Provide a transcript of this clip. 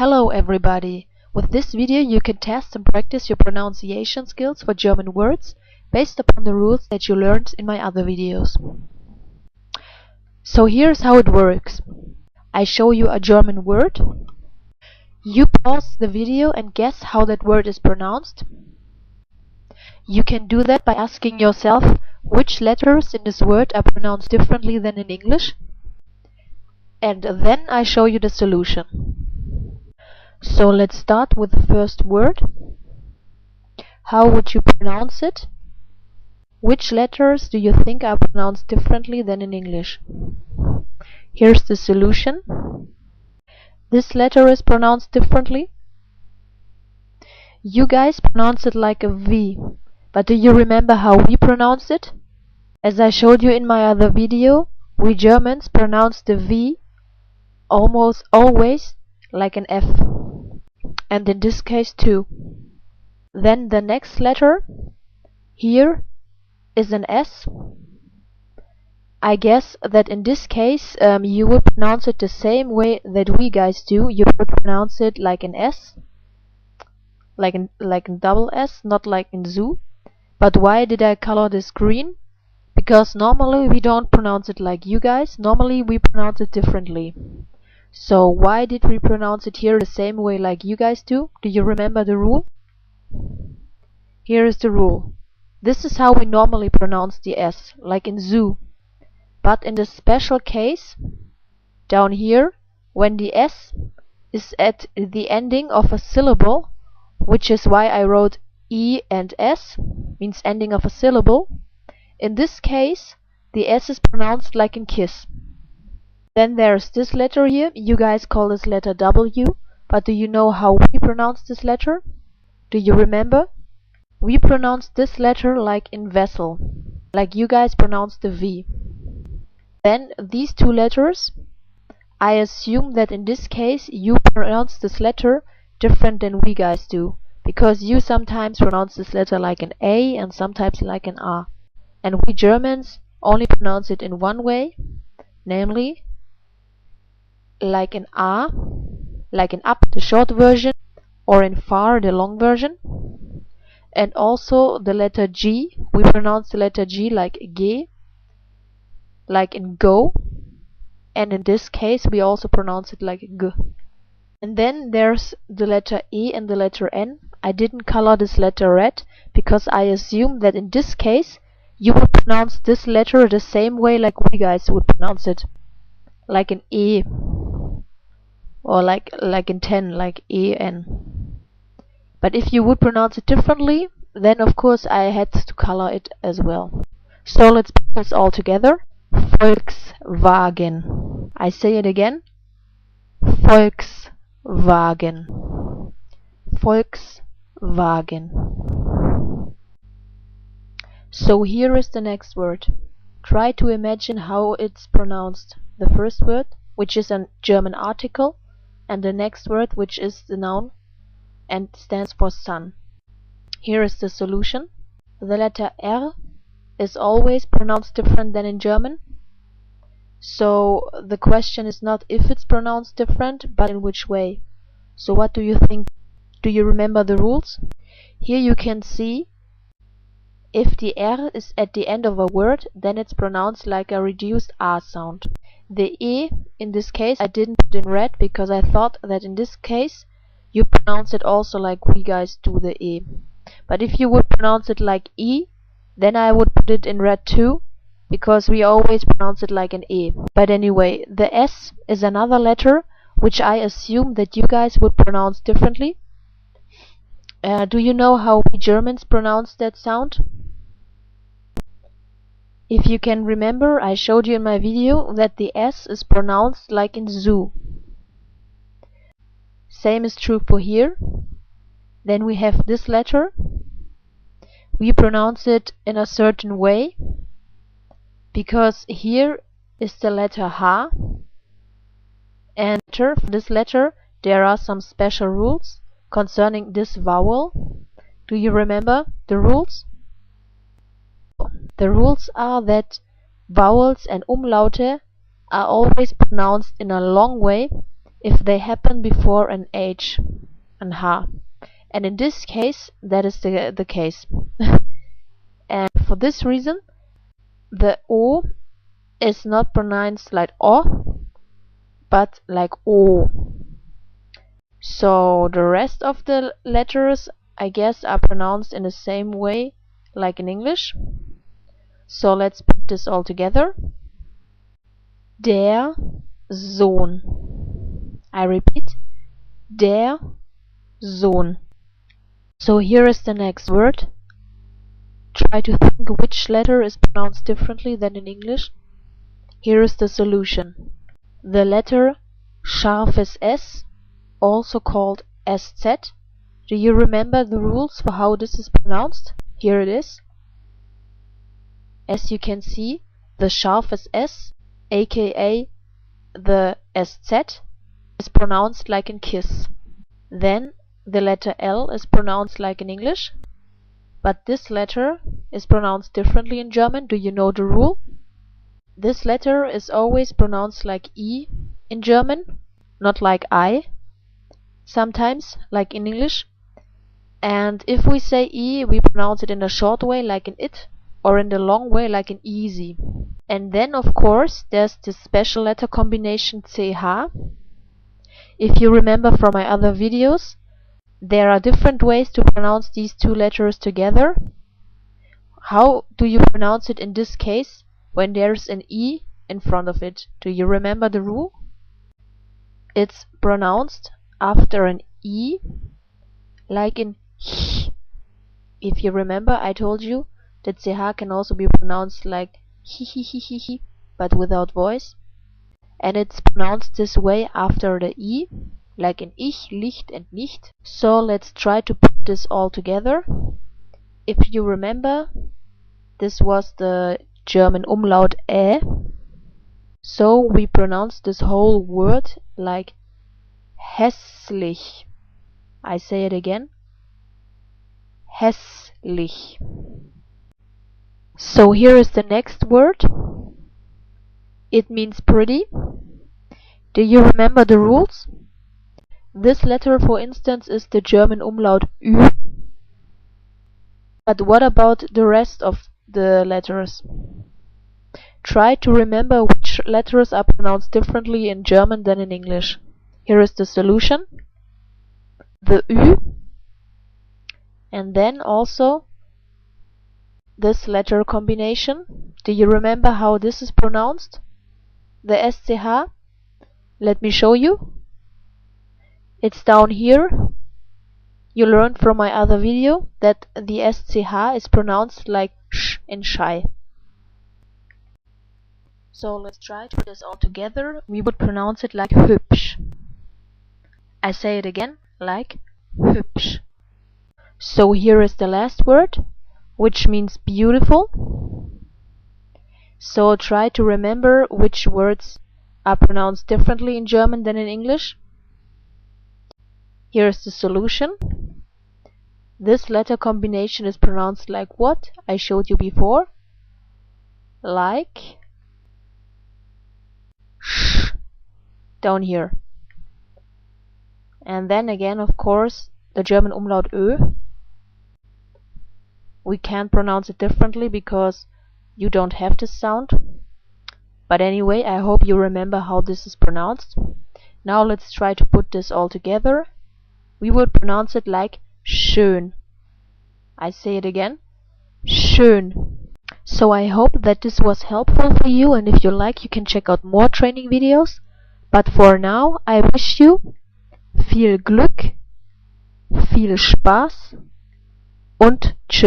Hello everybody! With this video you can test and practice your pronunciation skills for German words based upon the rules that you learned in my other videos. So here's how it works. I show you a German word. You pause the video and guess how that word is pronounced. You can do that by asking yourself which letters in this word are pronounced differently than in English. And then I show you the solution. So let's start with the first word. How would you pronounce it? Which letters do you think are pronounced differently than in English? Here's the solution. This letter is pronounced differently. You guys pronounce it like a V, but do you remember how we pronounce it? As I showed you in my other video, we Germans pronounce the V almost always like an F, and in this case too. Then the next letter here is an S. I guess that in this case you would pronounce it the same way that we guys do. You would pronounce it like an S, like in double S, not like in zoo. But why did I color this green? Because normally we don't pronounce it like you guys. Normally we pronounce it differently. So why did we pronounce it here the same way like you guys do? Do you remember the rule? Here is the rule. This is how we normally pronounce the S, like in zoo. But in the special case, down here, when the S is at the ending of a syllable, which is why I wrote E and S, means ending of a syllable, in this case, the S is pronounced like in kiss. Then there's this letter here. You guys call this letter W, but do you know how we pronounce this letter? Do you remember? We pronounce this letter like in vessel, like you guys pronounce the V. Then these two letters, I assume that in this case you pronounce this letter different than we guys do, because you sometimes pronounce this letter like an A and sometimes like an R. And we Germans only pronounce it in one way, namely like an R, like in up, the short version, or in far, the long version. And also the letter G, we pronounce the letter G like G, like in go, and in this case we also pronounce it like G. And then there's the letter E and the letter N. I didn't color this letter red because I assume that in this case you would pronounce this letter the same way like we guys would pronounce it, like an E, or like in 10, like E-N. But if you would pronounce it differently, then of course I had to color it as well. So let's put this all together. Volkswagen. I say it again. Volkswagen. Volkswagen. So here is the next word. Try to imagine how it's pronounced. The first word, which is a German article, and the next word, which is the noun and stands for sun. Here is the solution. The letter R is always pronounced different than in German. So the question is not if it's pronounced different, but in which way. So what do you think? Do you remember the rules? Here you can see if the R is at the end of a word, then it's pronounced like a reduced R sound. The E, in this case, I didn't put in red because I thought that in this case you pronounce it also like we guys do the E. But if you would pronounce it like E, then I would put it in red too, because we always pronounce it like an E. But anyway, the S is another letter which I assume that you guys would pronounce differently. Do you know how we Germans pronounce that sound? If you can remember, I showed you in my video that the S is pronounced like in zoo. Same is true for here. Then we have this letter. We pronounce it in a certain way, because here is the letter H, and for this letter there are some special rules concerning this vowel. Do you remember the rules? The rules are that vowels and umlaute are always pronounced in a long way, if they happen before an H and H. And in this case, that is the case. And for this reason, the O is not pronounced like O, but like O. So the rest of the letters, I guess, are pronounced in the same way like in English. So let's put this all together. Der Sohn. I repeat, der Sohn. So here is the next word. Try to think which letter is pronounced differently than in English. Here is the solution. The letter scharfes S, also called SZ. Do you remember the rules for how this is pronounced? Here it is. As you can see, the scharfes S, aka the SZ, is pronounced like in kiss. Then the letter L is pronounced like in English, but this letter is pronounced differently in German. Do you know the rule? This letter is always pronounced like E in German, not like I, sometimes like in English. And if we say E, we pronounce it in a short way like in it, or in the long way like in easy. And then of course there's this special letter combination CH. If you remember from my other videos, there are different ways to pronounce these two letters together. How do you pronounce it in this case when there's an E in front of it? Do you remember the rule? It's pronounced after an E like in H. If you remember, I told you that CH can also be pronounced like hi, but without voice. And it's pronounced this way after the E, like in ich, Licht and nicht. So let's try to put this all together. If you remember, this was the German umlaut Ä. So we pronounce this whole word like hässlich. I say it again. Hässlich. So here is the next word. It means pretty. Do you remember the rules? This letter, for instance, is the German umlaut Ü. But what about the rest of the letters? Try to remember which letters are pronounced differently in German than in English. Here is the solution. The Ü, and then also this letter combination. Do you remember how this is pronounced? The SCH? Let me show you. It's down here. You learned from my other video that the SCH is pronounced like sh in shy. So let's try to put this all together. We would pronounce it like hübsch. I say it again, like hübsch. So here is the last word, which means beautiful. So try to remember which words are pronounced differently in German than in English. Here is the solution. This letter combination is pronounced like what I showed you before. Like sh, down here. And then again, of course, the German umlaut Ö. We can't pronounce it differently because you don't have this sound. But anyway, I hope you remember how this is pronounced. Now let's try to put this all together. We would pronounce it like schön. I say it again, schön. So I hope that this was helpful for you, and if you like, you can check out more training videos. But for now, I wish you viel Glück, viel Spaß und tschüss.